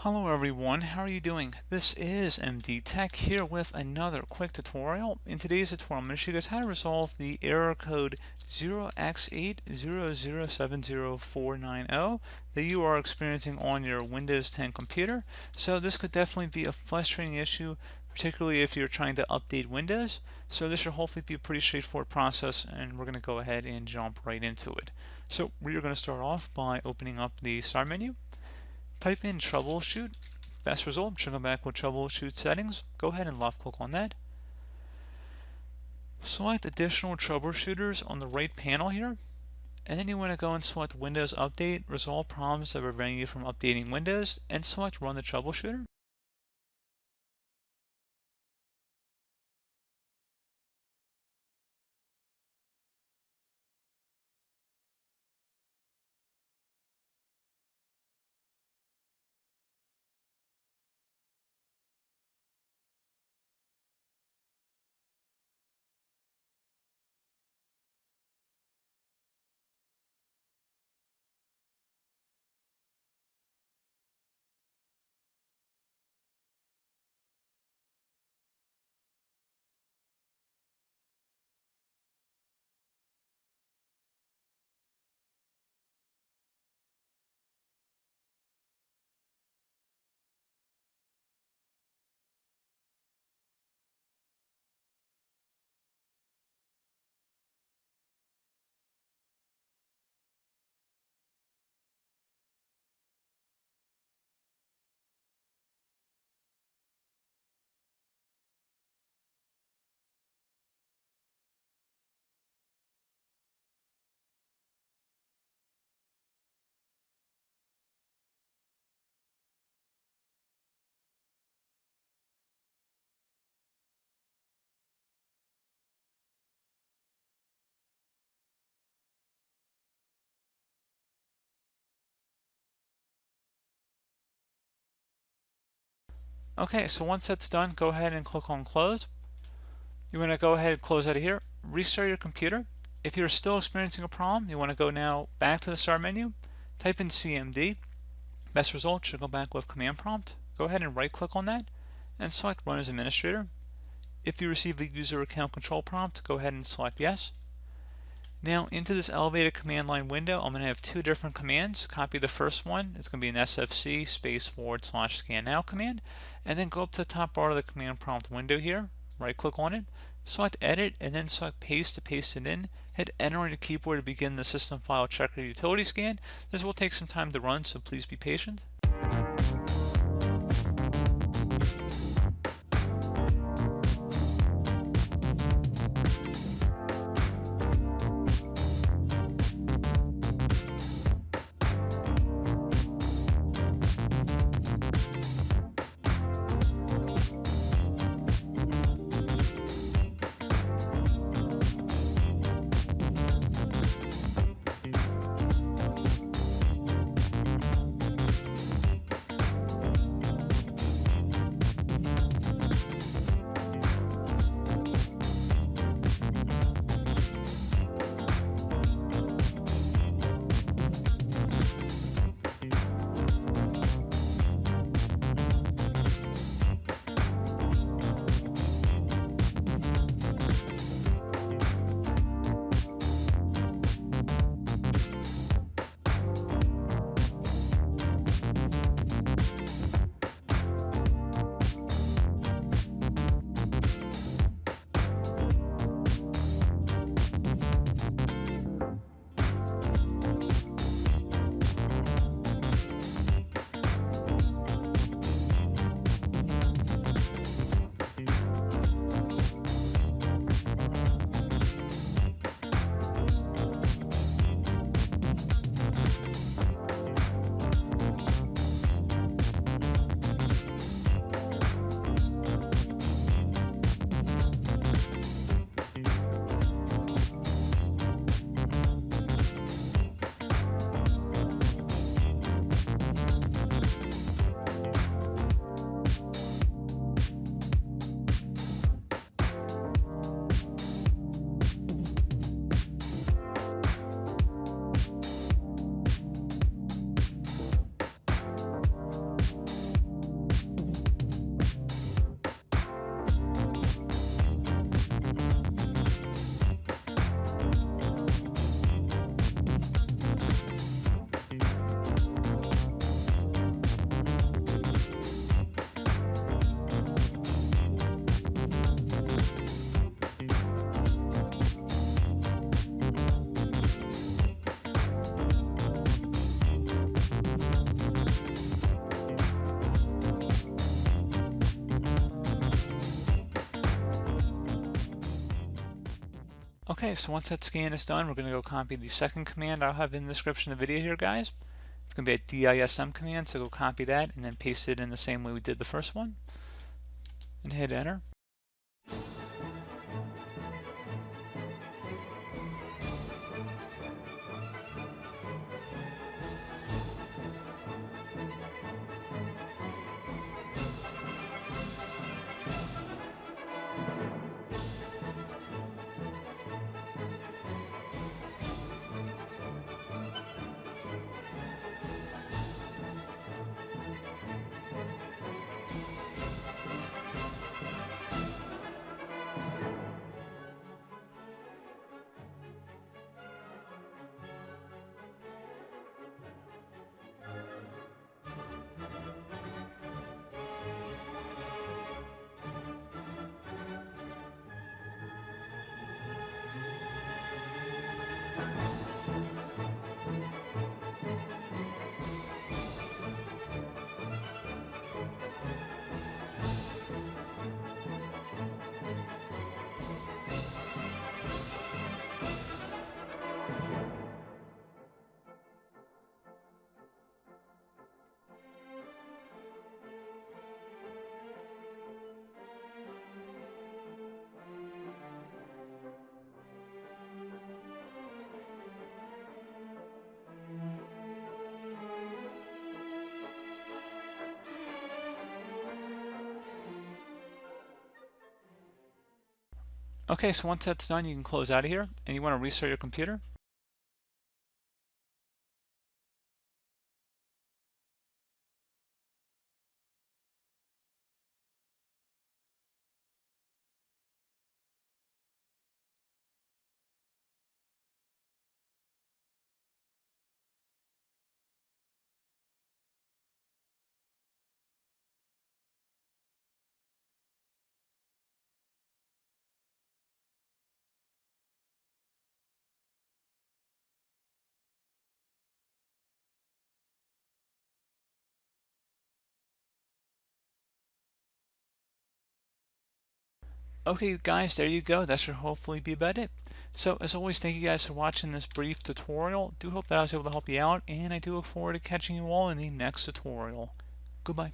Hello everyone, how are you doing? This is MD Tech here with another quick tutorial. In today's tutorial, I'm going to show you guys how to resolve the error code 0x800070490 that you are experiencing on your Windows 10 computer. So this could definitely be a frustrating issue, particularly if you're trying to update Windows. So this should hopefully be a pretty straightforward process, and we're going to go ahead and jump right into it. So we're going to start off by opening up the Start menu. Type in troubleshoot. Best result should go back with troubleshoot settings. Go ahead and left click on that. Select additional troubleshooters on the right panel here. And then you want to go and select Windows Update, resolve problems that are preventing you from updating Windows, and select Run the Troubleshooter. Okay, so once that's done, go ahead and click on Close. You want to go ahead and close out of here, restart your computer. If you're still experiencing a problem, you want to go now back to the Start menu, type in CMD. Best result should go back with Command Prompt. Go ahead and right click on that and select Run as Administrator. If you receive the user account control prompt, go ahead and select Yes. Now into this elevated command line window, I'm going to have two different commands. Copy the first one. It's going to be an SFC /scannow command. And then go up to the top bar of the command prompt window here. Right click on it. Select Edit and then select Paste to paste it in. Hit Enter on your keyboard to begin the system file checker utility scan. This will take some time to run, so please be patient. Okay, so once that scan is done, we're going to go copy the second command I'll have in the description of the video here, guys. It's going to be a dism command, so go copy that and then paste it in the same way we did the first one and hit enter. Okay, so once that's done, you can close out of here and you want to restart your computer. Okay guys, there you go. That should hopefully be about it. So as always, thank you guys for watching this brief tutorial. Do hope that I was able to help you out, and I do look forward to catching you all in the next tutorial. Goodbye.